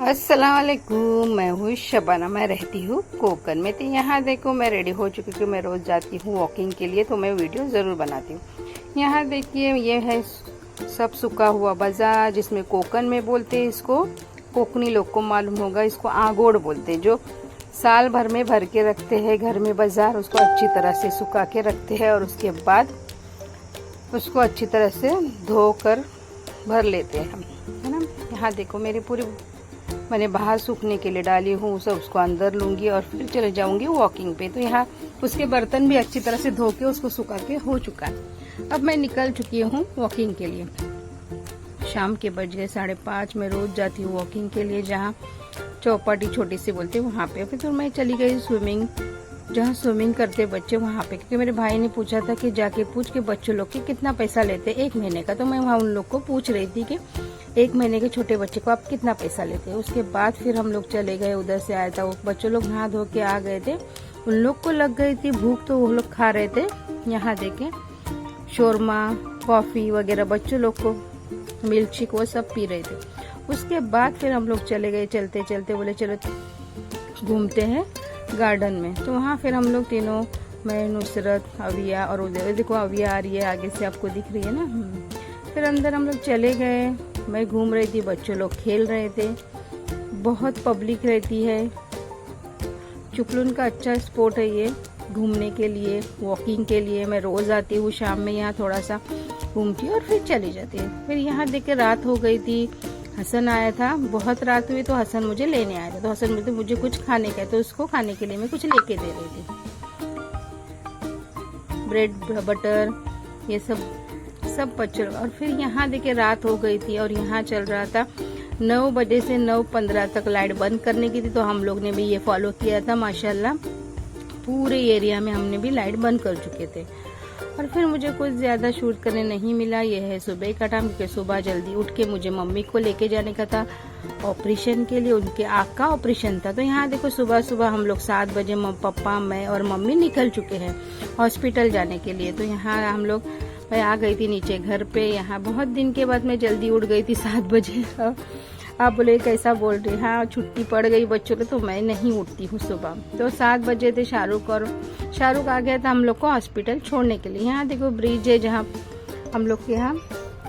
अस्सलाम वालेकुम। मैं हूँ शबाना, मैं रहती हूँ कोकन में। तो यहाँ देखो मैं रेडी हो चुकी हूँ। मैं रोज़ जाती हूँ वॉकिंग के लिए, तो मैं वीडियो ज़रूर बनाती हूँ। यहाँ देखिए ये है सब सूखा हुआ बाजार, जिसमें कोकन में बोलते हैं इसको। कोकनी लोग को मालूम होगा, इसको आगोड़ बोलते हैं। जो साल भर में भर के रखते हैं घर में बाजार, उसको अच्छी तरह से सुखा के रखते हैं और उसके बाद उसको अच्छी तरह से धोकर भर लेते हैं हम, है ना। यहाँ देखो मेरी पूरी मैंने बाहर सूखने के लिए डाली हूँ, सब उसको अंदर लूँगी और फिर चले जाऊँगी वॉकिंग पे। तो यहाँ उसके बर्तन भी अच्छी तरह से धो के उसको सुखा के हो चुका है। अब मैं निकल चुकी हूँ वॉकिंग के लिए। शाम के बज गए 5:30। मैं रोज जाती हूँ वॉकिंग के लिए, जहाँ चौपाटी छोटी सी बोलते हैं वहाँ पे। फिर तो मैं चली गई स्विमिंग, जहाँ स्विमिंग करते बच्चे वहाँ पे, क्योंकि मेरे भाई ने पूछा था कि जाके पूछ के बच्चों लोग के कितना पैसा लेते 1 महीने का। तो मैं वहाँ उन लोग को पूछ रही थी कि 1 महीने के छोटे बच्चे को आप कितना पैसा लेते हैं। उसके बाद फिर हम लोग चले गए, उधर से आया था वो बच्चों लोग नहा धो के आ गए थे। उन लोग को लग गई थी भूख, तो वो लोग खा रहे थे। यहाँ देखें शोरमा, कॉफी वगैरह, बच्चों लोग को मिल्क शेक वो सब पी रहे थे। उसके बाद फिर हम लोग चले गए, चलते चलते बोले चलो घूमते हैं गार्डन में। तो वहाँ फिर हम लोग तीनों, मैं, नुसरत, अविया और उधर देखो अविया आ रही है आगे से, आपको दिख रही है ना। फिर अंदर हम लोग चले गए। मैं घूम रही थी, बच्चों लोग खेल रहे थे। बहुत पब्लिक रहती है। चुकलुन का अच्छा स्पॉट है ये घूमने के लिए, वॉकिंग के लिए। मैं रोज आती हूँ शाम में, यहाँ थोड़ा सा घूमती हूँ और फिर चली जाती है। फिर यहाँ देख के रात हो गई थी। हसन आया था, बहुत रात हुई तो हसन मुझे लेने आया था। तो हसन बोलते मुझे कुछ खाने का है, तो उसको खाने के लिए मैं कुछ लेके दे रही थी, ब्रेड बटर ये सब बच्चों। और फिर यहाँ देखे रात हो गई थी और यहाँ चल रहा था 9 बजे से 9:15 तक लाइट बंद करने की थी। तो हम लोग ने भी ये फॉलो किया था माशाल्लाह। पूरे एरिया में हमने भी लाइट बंद कर चुके थे। और फिर मुझे कुछ ज्यादा शूट करने नहीं मिला। ये है सुबह का टाइम, क्योंकि सुबह जल्दी उठ के मुझे मम्मी को लेके जाने का था ऑपरेशन के लिए। उनके आँख का ऑपरेशन था। तो यहाँ देखो सुबह सुबह हम लोग 7 बजे पापा, मैं और मम्मी निकल चुके हैं हॉस्पिटल जाने के लिए। तो यहाँ हम लोग, मैं आ गई थी नीचे घर पे। यहाँ बहुत दिन के बाद मैं जल्दी उठ गई थी 7 बजे। आप बोले कैसा बोल रही, हाँ छुट्टी पड़ गई बच्चों को, तो मैं नहीं उठती हूँ सुबह। तो 7 बजे थे। शाहरुख आ गया था हम लोग को हॉस्पिटल छोड़ने के लिए। यहाँ देखो ब्रिज है, जहाँ हम लोग के यहाँ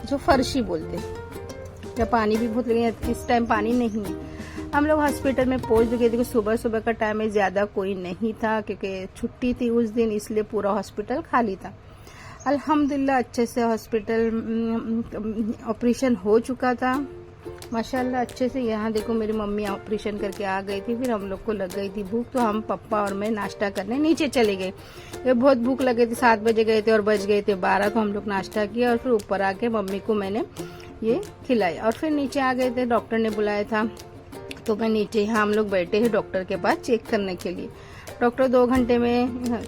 जो फर्शी बोलते हैं, या पानी भी बहुत लगे। इस टाइम पानी नहीं है। हम लोग हॉस्पिटल में पहुंच गए। देखो सुबह सुबह का टाइम है, ज्यादा कोई नहीं था क्योंकि छुट्टी थी उस दिन, इसलिए पूरा हॉस्पिटल खाली था। अल्हम्दुलिल्लाह अच्छे से हॉस्पिटल ऑपरेशन हो चुका था माशाल्लाह अच्छे से। यहाँ देखो मेरी मम्मी ऑपरेशन करके आ गई थी। फिर हम लोग को लग गई थी भूख, तो हम पापा और मैं नाश्ता करने नीचे चले गए। ये बहुत भूख लगी थी, 7 बजे गए थे और बज गए थे 12। तो हम लोग नाश्ता किया और फिर ऊपर आके मम्मी को मैंने ये खिलाया और फिर नीचे आ गए थे। डॉक्टर ने बुलाया था, तो मैं नीचे, यहाँ हम लोग बैठे हैं डॉक्टर के पास चेक करने के लिए। डॉक्टर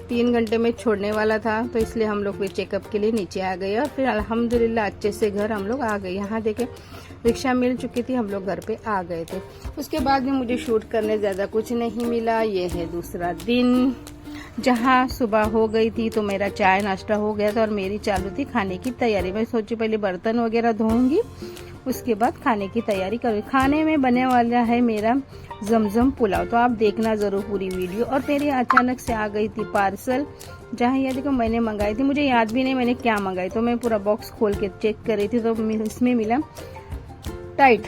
3 घंटे में छोड़ने वाला था, तो इसलिए हम लोग फिर चेकअप के लिए नीचे आ गए। और फिर अल्हम्दुलिल्लाह अच्छे से घर हम लोग आ गए। यहाँ देखे रिक्शा मिल चुकी थी, हम लोग घर पे आ गए थे। उसके बाद में मुझे शूट करने ज्यादा कुछ नहीं मिला। ये है दूसरा दिन, जहाँ सुबह हो गई थी तो मेरा चाय नाश्ता हो गया था और मेरी चालू थी खाने की तैयारी। मैं सोची पहले बर्तन वगैरह धोऊंगी, उसके बाद खाने की तैयारी करूँगी। खाने में बने वाला है मेरा जमजम पुलाव, तो आप देखना जरूर पूरी वीडियो। और मेरे अचानक से आ गई थी पार्सल, जहाँ ये देखो मैंने मंगाई थी, मुझे याद भी नहीं मैंने क्या मंगाई। तो मैं पूरा बॉक्स खोल के चेक कर रही थी, तो इसमें मिला टाइट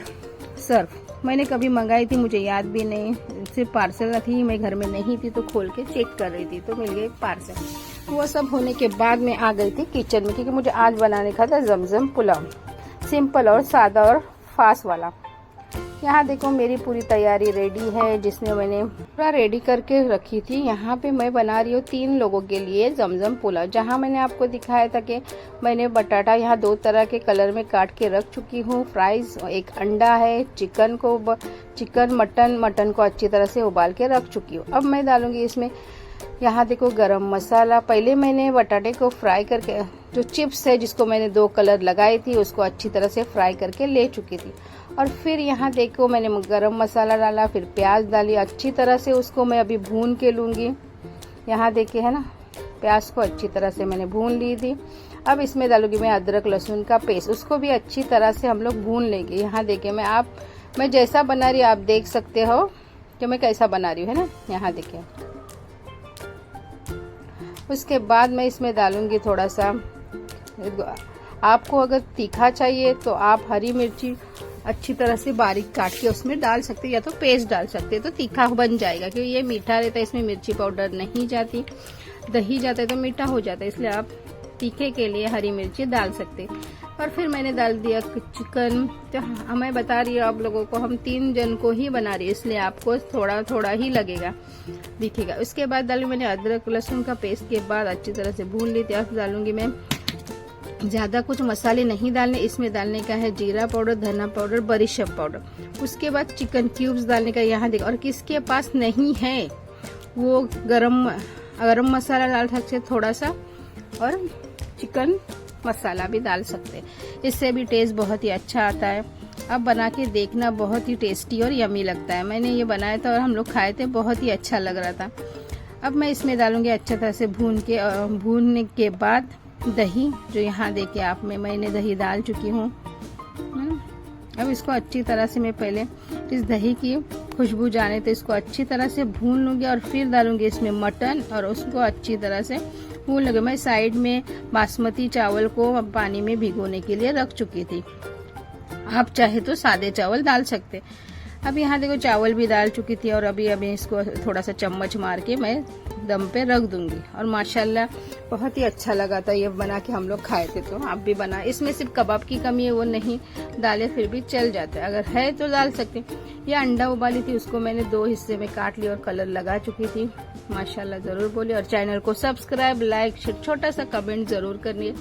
सर्फ। मैंने कभी मंगाई थी, मुझे याद भी नहीं, सिर्फ पार्सल थी, मैं घर में नहीं थी तो खोल के चेक कर रही थी, तो मिल गई पार्सल। वो सब होने के बाद में आ गई थी किचन में, क्योंकि मुझे आज बनाने का था जमजम पुलाव, सिंपल और सादा और फास्ट वाला। यहाँ देखो मेरी पूरी तैयारी रेडी है, जिसमें मैंने पूरा रेडी करके रखी थी। यहाँ पे मैं बना रही हूँ 3 लोगों के लिए जमजम पुलाव। जहाँ मैंने आपको दिखाया था कि मैंने बटाटा यहाँ 2 तरह के कलर में काट के रख चुकी हूँ, फ्राइज, एक अंडा है, चिकन मटन को अच्छी तरह से उबाल के रख चुकी हूँ। अब मैं डालूंगी इसमें, यहाँ देखो गरम मसाला। पहले मैंने बटाटे को फ्राई करके, जो चिप्स है जिसको मैंने 2 कलर लगाई थी, उसको अच्छी तरह से फ्राई करके ले चुकी थी। और फिर यहाँ देखो मैंने गरम मसाला डाला, फिर प्याज डाली, अच्छी तरह से उसको मैं अभी भून के लूँगी। यहाँ देखे है ना, प्याज को अच्छी तरह से मैंने भून ली थी। अब इसमें डालूंगी मैं अदरक लहसुन का पेस्ट, उसको भी अच्छी तरह से हम लोग भून लेंगे। यहाँ देखिए मैं आप मैं जैसा बना रही हूँ आप देख सकते हो कि मैं कैसा बना रही हूँ, है ना। यहाँ देखिए। उसके बाद मैं इसमें डालूंगी थोड़ा सा, आपको अगर तीखा चाहिए तो आप हरी मिर्ची अच्छी तरह से बारीक काट के उसमें डाल सकते, या तो पेस्ट डाल सकते, तो तीखा बन जाएगा। क्योंकि ये मीठा रहता है, इसमें मिर्ची पाउडर नहीं जाती, दही जाता है तो मीठा हो जाता है, इसलिए आप तीखे के लिए हरी मिर्ची डाल सकते। और फिर मैंने डाल दिया चिकन। तो मैं बता रही हूँ आप लोगों को, हम 3 जन को ही बना रही है, इसलिए आपको थोड़ा थोड़ा ही लगेगा, दिखेगा। उसके बाद डालूंगी मैंने अदरक लहसुन का पेस्ट, के बाद अच्छी तरह से भून ली। अब डालूंगी मैं, ज़्यादा कुछ मसाले नहीं डालने, इसमें डालने का है जीरा पाउडर, धनिया पाउडर, बड़ीशेप पाउडर। उसके बाद चिकन क्यूब्स डालने का, यहाँ देखो। और किसके पास नहीं है वो गरम मसाला डाल सकते थोड़ा सा, और चिकन मसाला भी डाल सकते, इससे भी टेस्ट बहुत ही अच्छा आता है। अब बना के देखना, बहुत ही टेस्टी और यमी लगता है। मैंने ये बनाया था और हम लोग खाए थे, बहुत ही अच्छा लग रहा था। अब मैं इसमें डालूंगी अच्छी तरह से भूनने के बाद दही, जो यहाँ देखिए आप मैंने दही डाल चुकी हूँ। अब इसको अच्छी तरह से मैं पहले इस दही की खुशबू जाने तो इसको अच्छी तरह से भून लूंगी, और फिर डालूंगी इसमें मटन और उसको अच्छी तरह से भून लूंगी। मैं साइड में बासमती चावल को पानी में भिगोने के लिए रख चुकी थी, आप चाहे तो सादे चावल डाल सकते। अब यहाँ देखो चावल भी डाल चुकी थी, और अभी इसको थोड़ा सा चम्मच मार के मैं दम पे रख दूंगी। और माशाल्लाह बहुत ही अच्छा लगा था ये बना के, हम लोग खाए थे। तो आप भी बना, इसमें सिर्फ कबाब की कमी है, वो नहीं डाले फिर भी चल जाता है, अगर है तो डाल सकते। ये अंडा उबाली थी, उसको मैंने 2 हिस्से में काट लिया और कलर लगा चुकी थी। माशाल्लाह जरूर बोलिए, और चैनल को सब्सक्राइब, लाइक, छोटा सा कमेंट जरूर करिए।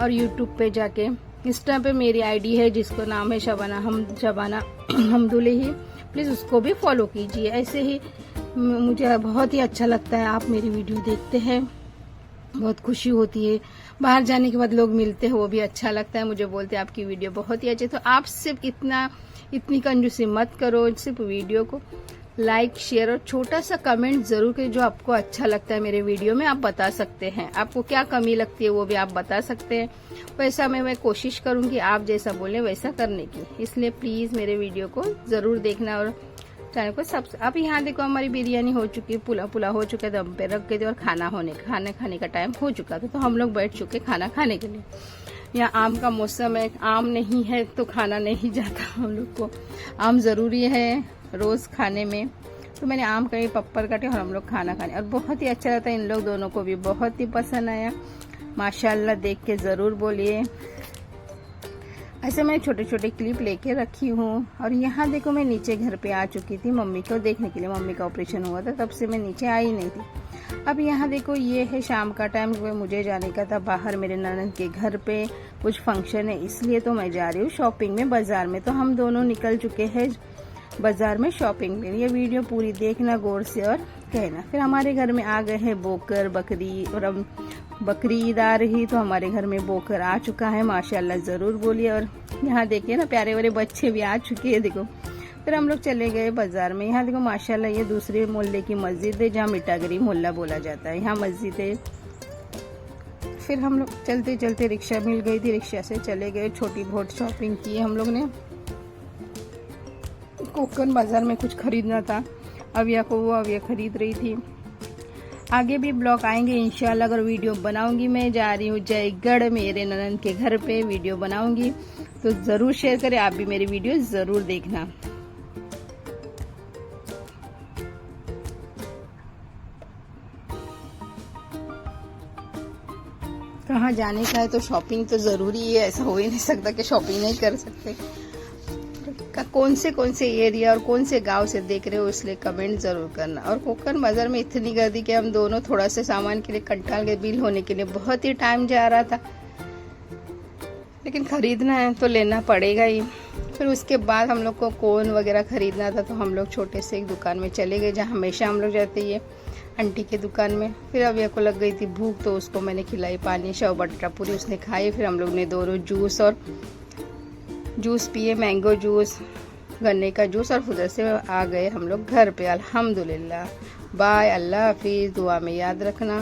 और यूट्यूब पे जाके इंस्टा पे मेरी आईडी है जिसको नाम है शबाना हमदुलेही, प्लीज उसको भी फॉलो कीजिए। ऐसे ही मुझे बहुत ही अच्छा लगता है, आप मेरी वीडियो देखते हैं, बहुत खुशी होती है। बाहर जाने के बाद लोग मिलते हैं, वो भी अच्छा लगता है, मुझे बोलते हैं आपकी वीडियो बहुत ही अच्छी। तो आप सिर्फ इतनी कंजूसी मत करो, सिर्फ वीडियो को लाइक, शेयर और छोटा सा कमेंट जरूर करें, जो आपको अच्छा लगता है मेरे वीडियो में आप बता सकते हैं। आपको क्या कमी लगती है वो भी आप बता सकते हैं, वैसा मैं कोशिश करूंगी आप जैसा बोले वैसा करने की। इसलिए प्लीज मेरे वीडियो को जरूर देखना और चैनल को अब यहाँ देखो हमारी बिरयानी हो चुकी है, पुला हो चुका है, दम पे रख गए थे और खाना खाने का टाइम हो चुका था, तो हम लोग बैठ चुके खाना खाने के लिए। यहाँ आम का मौसम है, आम नहीं है तो खाना नहीं जाता, हम लोग को आम जरूरी है रोज खाने में। तो मैंने आम का पप्पर काटे और हम लोग खाना खाने, और बहुत ही अच्छा लगता है, इन लोग दोनों को भी बहुत ही पसंद आया। माशाल्लाह देख के जरूर बोलिए। ऐसे मैं छोटे छोटे क्लिप लेके रखी हूँ। और यहाँ देखो मैं नीचे घर पे आ चुकी थी मम्मी को देखने के लिए, मम्मी का ऑपरेशन हुआ था तब से मैं नीचे आई नहीं थी। अब यहाँ देखो ये है शाम का टाइम, मुझे जाने का था बाहर, मेरे ननद के घर पे कुछ फंक्शन है, इसलिए तो मैं जा रही हूँ शॉपिंग में बाजार में। तो हम दोनों निकल चुके हैं बाजार में शॉपिंग में। ये वीडियो पूरी देखना गौर से और कहना। फिर हमारे घर में आ गए हैं बोकर, बकरी, और अब बकरी ईद आ रही तो हमारे घर में बोकर आ चुका है, माशाल्लाह जरूर बोलिए। और यहाँ देखिए ना प्यारे वाले बच्चे भी आ चुके हैं देखो। फिर हम लोग चले गए बाजार में। यहाँ देखो माशाल्लाह ये दूसरे मोहल्ले की मस्जिद है, जहाँ मिठागरी मोहल्ला बोला जाता है, यहाँ मस्जिद है। फिर हम लोग चलते चलते रिक्शा मिल गई थी, रिक्शा से चले गए, छोटी बहुत शॉपिंग की हम लोग ने। कोकन बाजार में कुछ खरीदना था, अविया को वो अविया खरीद रही थी। आगे भी ब्लॉग आएंगे इंशाल्लाह, अगर वीडियो बनाऊंगी। मैं जा रही हूँ जयगढ़ मेरे ननद के घर पे, वीडियो बनाऊंगी तो जरूर शेयर करें, आप भी मेरी वीडियो जरूर देखना। कहाँ जाने का है तो शॉपिंग तो जरूरी है, ऐसा हो ही नहीं सकता कि शॉपिंग नहीं कर सकते। कौन से एरिया और कौन से गांव से देख रहे हो इसलिए कमेंट जरूर करना। और कोकन बाजार में इतनी गर्दी कि हम दोनों थोड़ा से सामान के लिए कंटाल के बिल होने के लिए बहुत ही टाइम जा रहा था, लेकिन खरीदना है तो लेना पड़ेगा ही। फिर उसके बाद हम लोग को कोन वगैरह खरीदना था, तो हम लोग छोटे से एक दुकान में चले गए जहाँ हमेशा हम लोग जाते हैं, आंटी के दुकान में। फिर अविया को लग गई थी भूख, तो उसको मैंने खिलाई पानी, शेव बटाटा पूरी उसने खाई। फिर हम लोग ने दोनों जूस पिए, मैंगो जूस, गन्ने का जूस, और उधर से आ गए हम लोग घर पे अल्हम्दुलिल्लाह। बाय, अल्लाह हाफिज, दुआ में याद रखना।